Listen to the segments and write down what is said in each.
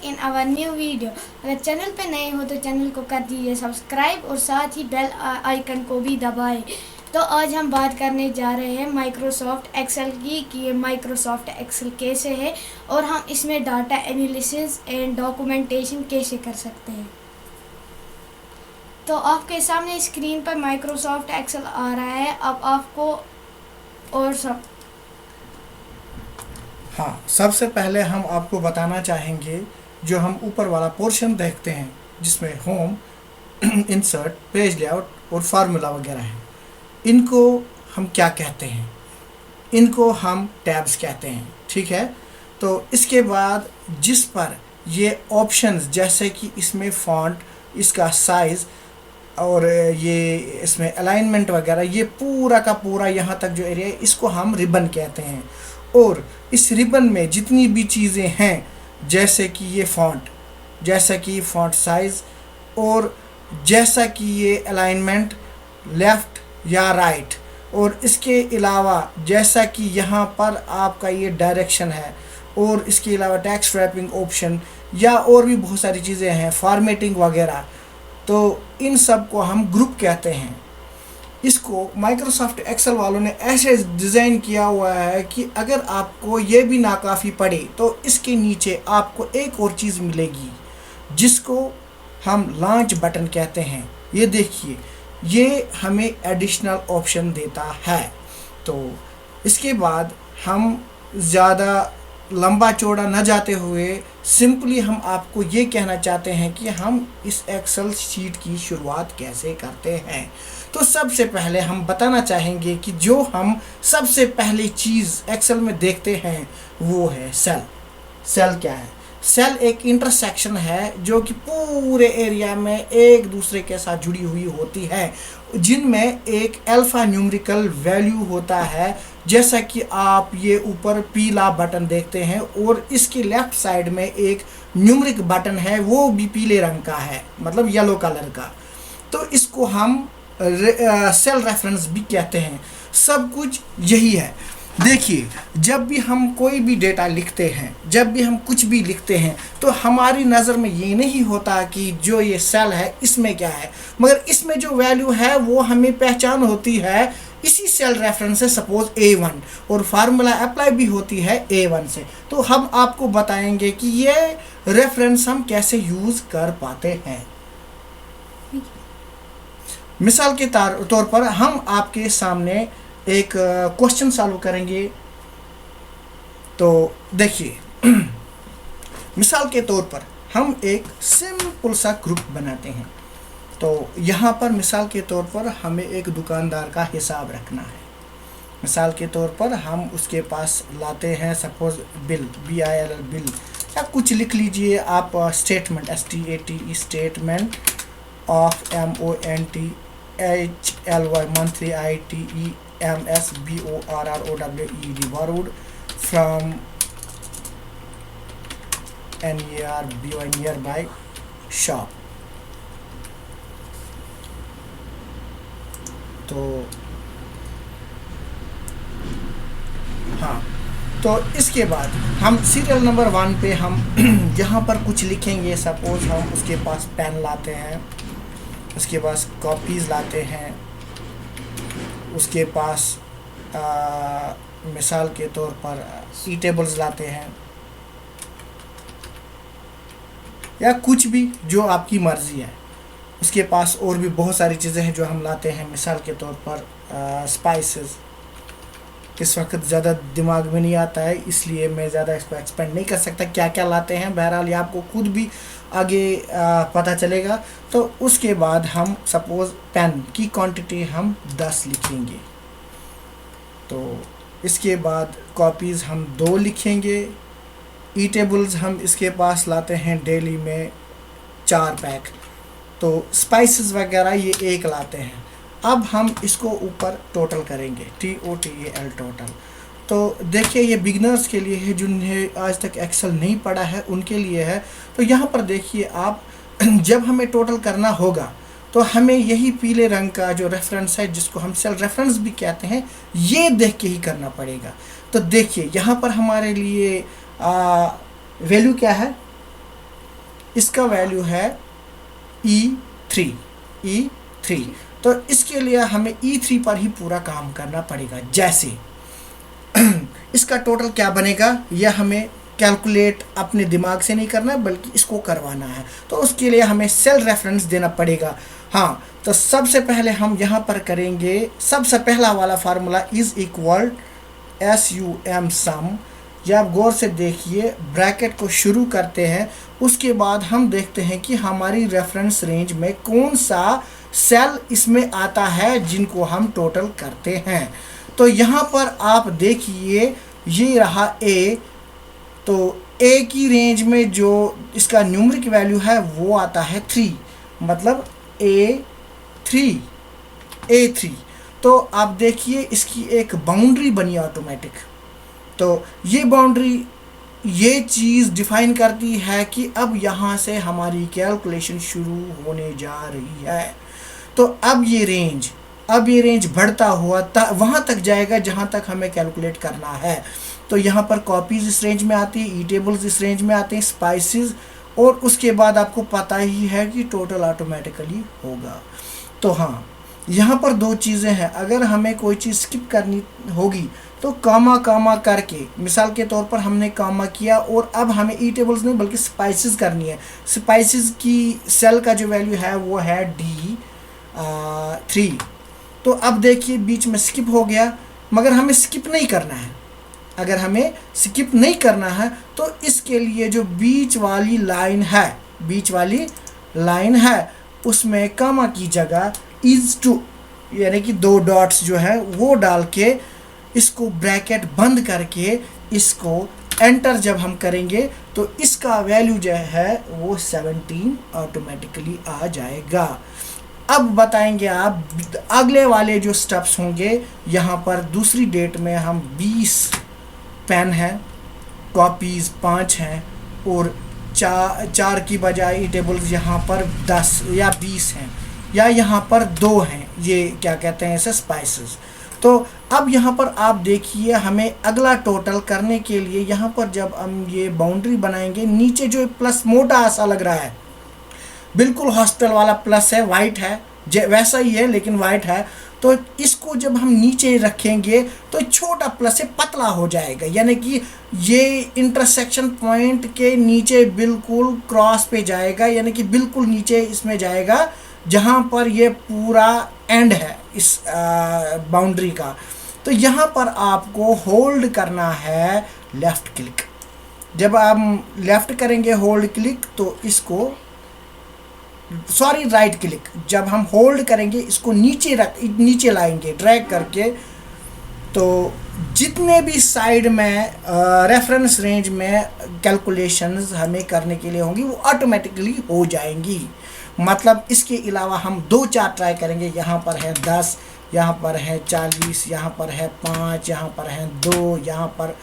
Back in our new video. अगर channel पे नए हो तो चैनल को कर दीजिए सब्सक्राइब और साथ ही बेल आइकन को भी दबाएं। तो आज हम बात करने जा रहे हैं माइक्रोसॉफ्ट एक्सेल की कि ये माइक्रोसॉफ्ट एक्सेल कैसे है और हम इसमें डाटा एनालिसिस एंड डॉक्यूमेंटेशन कैसे कर सकते हैं। तो आपके सामने स्क्रीन पर माइक्रोसॉफ्ट एक्सेल आ रहा है। अब आपको और सब हाँ, सबसे पहले हम आपको बताना चाहेंगे जो हम ऊपर वाला पोर्शन देखते हैं जिसमें होम, इंसर्ट, पेज लेआउट और फार्मूला वगैरह है, इनको हम क्या कहते हैं? इनको हम टैब्स कहते हैं। ठीक है, तो इसके बाद जिस पर ये ऑप्शंस जैसे कि इसमें फॉन्ट, इसका साइज़ और ये इसमें अलाइनमेंट वगैरह, ये पूरा का पूरा यहाँ तक जो एरिया है इसको हम रिबन कहते हैं। और इस रिबन में जितनी भी चीज़ें हैं जैसे कि ये फॉन्ट, जैसा कि फॉन्ट साइज़ और जैसा कि ये अलाइनमेंट लेफ़्ट या राइट, और इसके अलावा जैसा कि यहाँ पर आपका ये डायरेक्शन है और इसके अलावा टेक्स्ट रैपिंग ऑप्शन या और भी बहुत सारी चीज़ें हैं, फॉर्मेटिंग वगैरह, तो इन सब को हम ग्रुप कहते हैं। इसको माइक्रोसॉफ्ट एक्सेल वालों ने ऐसे डिज़ाइन किया हुआ है कि अगर आपको ये भी नाकाफ़ी पड़े तो इसके नीचे आपको एक और चीज़ मिलेगी जिसको हम लॉन्च बटन कहते हैं। ये देखिए, ये हमें एडिशनल ऑप्शन देता है। तो इसके बाद हम ज़्यादा लंबा चौड़ा न जाते हुए सिंपली हम आपको ये कहना चाहते हैं कि हम इस एक्सेल शीट की शुरुआत कैसे करते हैं। तो सबसे पहले हम बताना चाहेंगे कि जो हम सबसे पहली चीज़ एक्सेल में देखते हैं वो है सेल। सेल क्या है? सेल एक इंटरसेक्शन है जो कि पूरे एरिया में एक दूसरे के साथ जुड़ी हुई होती है, जिनमें एक अल्फ़ा न्यूमेरिकल वैल्यू होता है। जैसा कि आप ये ऊपर पीला बटन देखते हैं और इसकी लेफ़्ट साइड में एक न्यूमेरिक बटन है, वो भी पीले रंग का है, मतलब येलो कलर का। तो इसको हम सेल रेफरेंस भी कहते हैं। सब कुछ यही है। देखिए, जब भी हम कोई भी डेटा लिखते हैं, जब भी हम कुछ भी लिखते हैं, तो हमारी नज़र में ये नहीं होता कि जो ये सेल है इसमें क्या है, मगर इसमें जो वैल्यू है वो हमें पहचान होती है इसी सेल रेफरेंस से। सपोज A1 और फार्मूला अप्लाई भी होती है A1 से। तो हम आपको बताएंगे कि ये रेफरेंस हम कैसे यूज़ कर पाते हैं। मिसाल के तौर पर हम आपके सामने एक क्वेश्चन सॉल्व करेंगे। तो देखिए, मिसाल के तौर पर हम एक सिंपल सा ग्रुप बनाते हैं। तो यहाँ पर मिसाल के तौर पर हमें एक दुकानदार का हिसाब रखना है। मिसाल के तौर पर हम उसके पास लाते हैं सपोज बिल, BILL बिल, या कुछ लिख लीजिए आप, statement, STATE statement of MONTHLY monthly, ITEMSBORROWED borrowed from nearby shop। तो हाँ, तो इसके बाद हम सीरियल नंबर 1 पे हम यहाँ पर कुछ लिखेंगे। सपोज हम उसके पास पेन लाते हैं, उसके पास कॉपीज़ लाते हैं, उसके पास मिसाल के तौर पर टेबल्स लाते हैं, या कुछ भी जो आपकी मर्ज़ी है। उसके पास और भी बहुत सारी चीज़ें हैं जो हम लाते हैं। मिसाल के तौर पर स्पाइसेस, इस वक्त ज़्यादा दिमाग में नहीं आता है इसलिए मैं ज़्यादा इसको एक्सपेंड नहीं कर सकता क्या क्या लाते हैं। बहरहाल ये आपको खुद भी आगे पता चलेगा। तो उसके बाद हम सपोज़ पेन की क्वांटिटी हम 10 लिखेंगे। तो इसके बाद कॉपीज़ हम 2 लिखेंगे। टेबल्स हम इसके पास लाते हैं डेली में 4 पैक। तो स्पाइसेस वगैरह ये 1 लाते हैं। अब हम इसको ऊपर टोटल करेंगे, TOTAL टोटल। तो देखिए, ये बिगनर्स के लिए है, जिन्हें आज तक एक्सेल नहीं पढ़ा है उनके लिए है। तो यहाँ पर देखिए आप, जब हमें टोटल करना होगा तो हमें यही पीले रंग का जो रेफरेंस है, जिसको हम सेल रेफरेंस भी कहते हैं, ये देख के ही करना पड़ेगा। तो देखिए यहाँ पर हमारे लिए वैल्यू क्या है, इसका वैल्यू है E3 तो इसके लिए हमें E3 पर ही पूरा काम करना पड़ेगा। जैसे इसका टोटल क्या बनेगा, यह हमें कैलकुलेट अपने दिमाग से नहीं करना बल्कि इसको करवाना है, तो उसके लिए हमें सेल रेफरेंस देना पड़ेगा। हाँ, तो सबसे पहले हम यहाँ पर करेंगे, सबसे पहला वाला फार्मूला इज इक्वल SUM सम। जब गौर से देखिए ब्रैकेट को शुरू करते हैं, उसके बाद हम देखते हैं कि हमारी रेफरेंस रेंज में कौन सा सेल इसमें आता है जिनको हम टोटल करते हैं। तो यहाँ पर आप देखिए ये रहा A, तो A की रेंज में जो इसका न्यूमरिक वैल्यू है वो आता है 3, मतलब A3। तो आप देखिए इसकी एक बाउंड्री बनी ऑटोमेटिक। तो ये बाउंड्री ये चीज़ डिफाइन करती है कि अब यहाँ से हमारी कैलकुलेशन शुरू होने जा रही है। तो अब ये रेंज बढ़ता हुआ वहाँ तक जाएगा जहाँ तक हमें कैलकुलेट करना है। तो यहाँ पर कॉपीज़ इस रेंज में आती है, ईटेबल्स इस रेंज में आते हैं, स्पाइसेस, और उसके बाद आपको पता ही है कि टोटल ऑटोमेटिकली होगा। तो हाँ, यहाँ पर दो चीज़ें हैं, अगर हमें कोई चीज़ स्किप करनी होगी तो कामा करके, मिसाल के तौर पर हमने कामा किया और अब हमें ईटेबल्स नहीं बल्कि स्पाइसेस करनी है। स्पाइसेस की सेल का जो वैल्यू है वो है D3। तो अब देखिए बीच में स्किप हो गया, मगर हमें स्किप नहीं करना है। अगर हमें स्किप नहीं करना है तो इसके लिए जो बीच वाली लाइन है उसमें कामा की जगह इज टू यानी कि 2 डॉट्स जो है वो डाल के इसको ब्रैकेट बंद करके इसको एंटर जब हम करेंगे तो इसका वैल्यू जो है वो 17 ऑटोमेटिकली आ जाएगा। अब बताएंगे आप अगले वाले जो स्टेप्स होंगे। यहाँ पर दूसरी डेट में हम 20 पेन हैं, कॉपीज़ 5 हैं और 4 की बजाय टेबल्स यहाँ पर 10 या 20 हैं, या यहाँ पर 2 हैं, ये क्या कहते हैं इसे, स्पाइसेस। तो अब यहाँ पर आप देखिए हमें अगला टोटल करने के लिए यहाँ पर जब हम ये बाउंड्री बनाएंगे, नीचे जो प्लस मोटा सा लग रहा है, बिल्कुल हॉस्पिटल वाला प्लस है, वाइट है, वैसा ही है लेकिन वाइट है। तो इसको जब हम नीचे रखेंगे तो छोटा प्लस से पतला हो जाएगा, यानी कि ये इंटरसेक्शन पॉइंट के नीचे बिल्कुल क्रॉस पे जाएगा, यानी कि बिल्कुल नीचे इसमें जाएगा जहाँ पर ये पूरा एंड है इस बाउंड्री का। तो यहाँ पर आपको होल्ड करना है लेफ़्ट क्लिक। जब आप लेफ़्ट करेंगे होल्ड क्लिक तो इसको राइट क्लिक, जब हम होल्ड करेंगे इसको नीचे लाएंगे ड्रैग करके, तो जितने भी साइड में रेफरेंस रेंज में कैलकुलेशंस हमें करने के लिए होंगी वो ऑटोमेटिकली हो जाएंगी। मतलब इसके अलावा हम 2-4 ट्राई करेंगे। यहाँ पर है 10, यहाँ पर है 40, यहाँ पर है 5, यहाँ पर है 2, यहाँ पर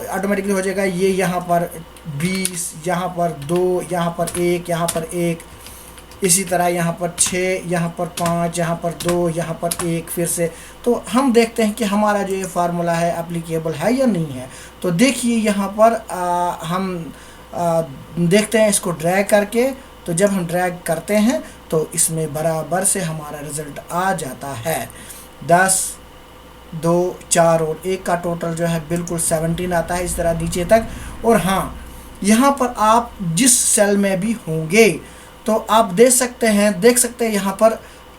ऑटोमेटिकली हो जाएगा। ये यहाँ पर 20, यहाँ पर 2, यहाँ पर 1, यहाँ पर 1, इसी तरह यहाँ पर 6, यहाँ पर 5, यहाँ पर 2, यहाँ पर 1 फिर से। तो हम देखते हैं कि हमारा जो ये फार्मूला है एप्लीकेबल है या नहीं है। तो देखिए यहाँ पर हम देखते हैं इसको ड्रैग करके। तो जब हम ड्रैग करते हैं तो इसमें बराबर से हमारा रिज़ल्ट आ जाता है। 10, 2, 4 और 1 का टोटल जो है बिल्कुल 17 आता है, इस तरह नीचे तक। और हाँ, यहाँ पर आप जिस सेल में भी होंगे तो आप देख सकते हैं यहाँ पर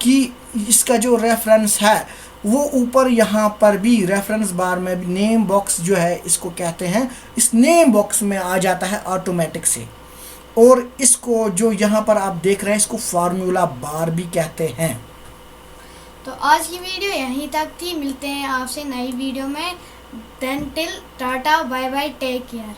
कि इसका जो रेफरेंस है वो ऊपर यहाँ पर भी रेफरेंस बार में भी नेम बॉक्स जो है इसको कहते हैं, इस नेम बॉक्स में आ जाता है ऑटोमेटिक से। और इसको जो यहाँ पर आप देख रहे हैं इसको फार्मूला बार भी कहते हैं। तो आज की वीडियो यहीं तक थी, मिलते हैं आपसे नई वीडियो में। Then till tata bye bye, take care.